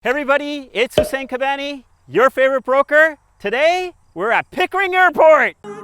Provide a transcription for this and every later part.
Hey everybody, it's Hussein Kabani, your favorite broker. Today, we're at Pickering Airport. All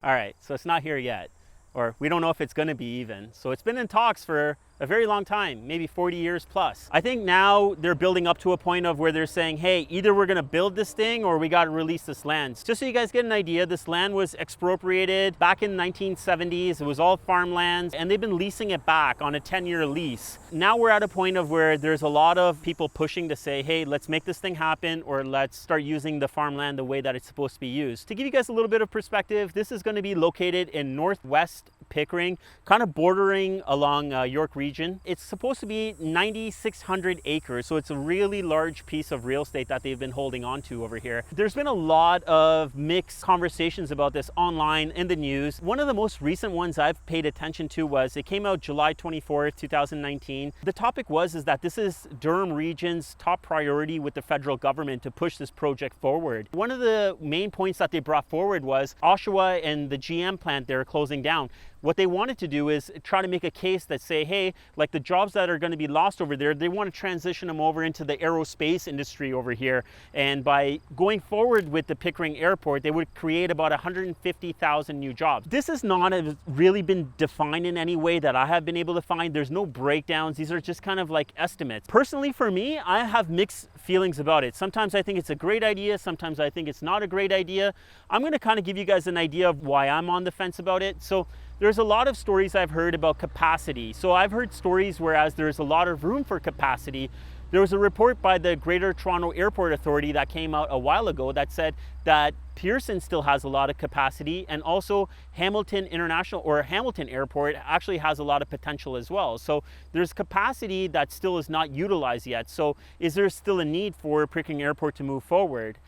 right, so it's not here yet, or we don't know if it's gonna be even. So it's been in talks for a very long time, maybe 40 years plus. I think now they're building up to a point of where they're saying, hey, either we're gonna build this thing or we gotta release this land. Just so you guys get an idea, this land was expropriated back in the 1970s. It was all farmlands and they've been leasing it back on a 10-year lease. Now we're at a point of where there's a lot of people pushing to say, hey, let's make this thing happen, or let's start using the farmland the way that it's supposed to be used. To give you guys a little bit of perspective, this is gonna be located in northwest Pickering, kind of bordering along York region. It's supposed to be 9,600 acres, so it's a really large piece of real estate that they've been holding on to over here. There's been a lot of mixed conversations about this online in the news. One of the most recent ones I've paid attention to was, it came out July 24th, 2019. The topic was that this is Durham region's top priority with the federal government to push this project forward. One of the main points that they brought forward was Oshawa and the GM plant they're closing down. What they wanted to do is try to make a case that say, hey, like the jobs that are going to be lost over there, they want to transition them over into the aerospace industry over here. And by going forward with the Pickering Airport, they would create about 150,000 new jobs. This has not really been defined in any way that I have been able to find. There's no breakdowns. These are just kind of like estimates. Personally, for me, I have mixed feelings about it. Sometimes I think it's a great idea. Sometimes I think it's not a great idea. I'm going to kind of give you guys an idea of why I'm on the fence about it. So there's a lot of stories I've heard about capacity. So I've heard stories whereas there's a lot of room for capacity. There was a report by the Greater Toronto Airport Authority that came out a while ago that said that Pearson still has a lot of capacity, and also Hamilton International or Hamilton Airport actually has a lot of potential as well. So there's capacity that still is not utilized yet. So is there still a need for Pickering Airport to move forward?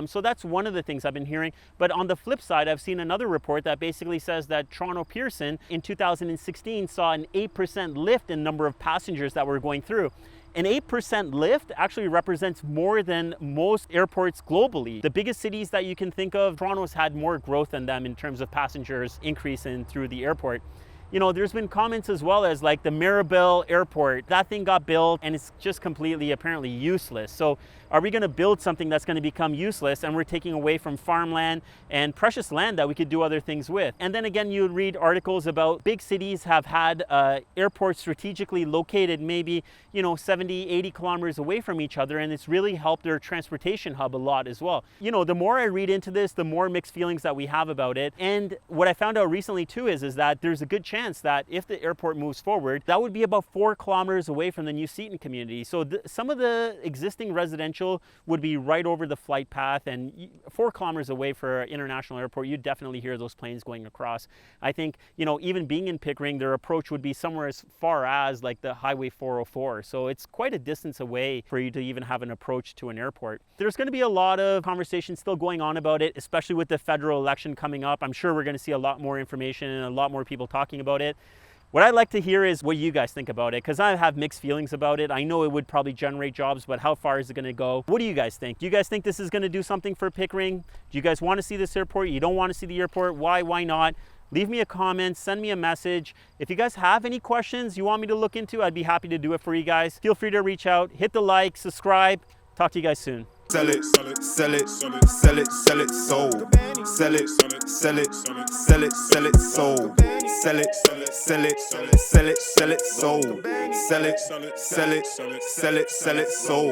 So that's one of the things I've been hearing. But on the flip side, I've seen another report that basically says that Toronto Pearson in 2016 saw an 8% lift in number of passengers that were going through. An 8% lift actually represents more than most airports globally. The biggest cities that you can think of, Toronto's had more growth than them in terms of passengers increasing through the airport. You know, there's been comments as well as like the Maribel Airport, that thing got built and it's just completely apparently useless. So are we gonna build something that's gonna become useless and we're taking away from farmland and precious land that we could do other things with? And then again, you would read articles about big cities have had airports strategically located maybe, 70, 80 kilometers away from each other, and it's really helped their transportation hub a lot as well. The more I read into this, the more mixed feelings that we have about it. And what I found out recently too is that there's a good chance that if the airport moves forward, that would be about 4 kilometers away from the New Seaton community. So some of the existing residential would be right over the flight path, and 4 kilometers away for an international airport, you'd definitely hear those planes going across. I think, even being in Pickering, their approach would be somewhere as far as like the Highway 404. So it's quite a distance away for you to even have an approach to an airport. There's going to be a lot of conversation still going on about it, especially with the federal election coming up. I'm sure we're going to see a lot more information and a lot more people talking about it. What I'd like to hear is what you guys think about it, because I have mixed feelings about it. I know it would probably generate jobs, but how far is it going to go? What do you guys think? Do you guys think this is going to do something for Pickering? Do you guys want to see this airport? You don't want to see the airport? Why not? Leave me a comment, send me a message. If you guys have any questions you want me to look into, I'd be happy to do it for you guys. Feel free to reach out, hit the like, subscribe. Talk to you guys soon. Sell it, sell it, sell it, sell it, sell it, sold. Sell it, sell it, sell it, sell it, sold. Sell it, sell it, sell it, sell it, sold. Sell it, sell it, sell it, sell it, sold.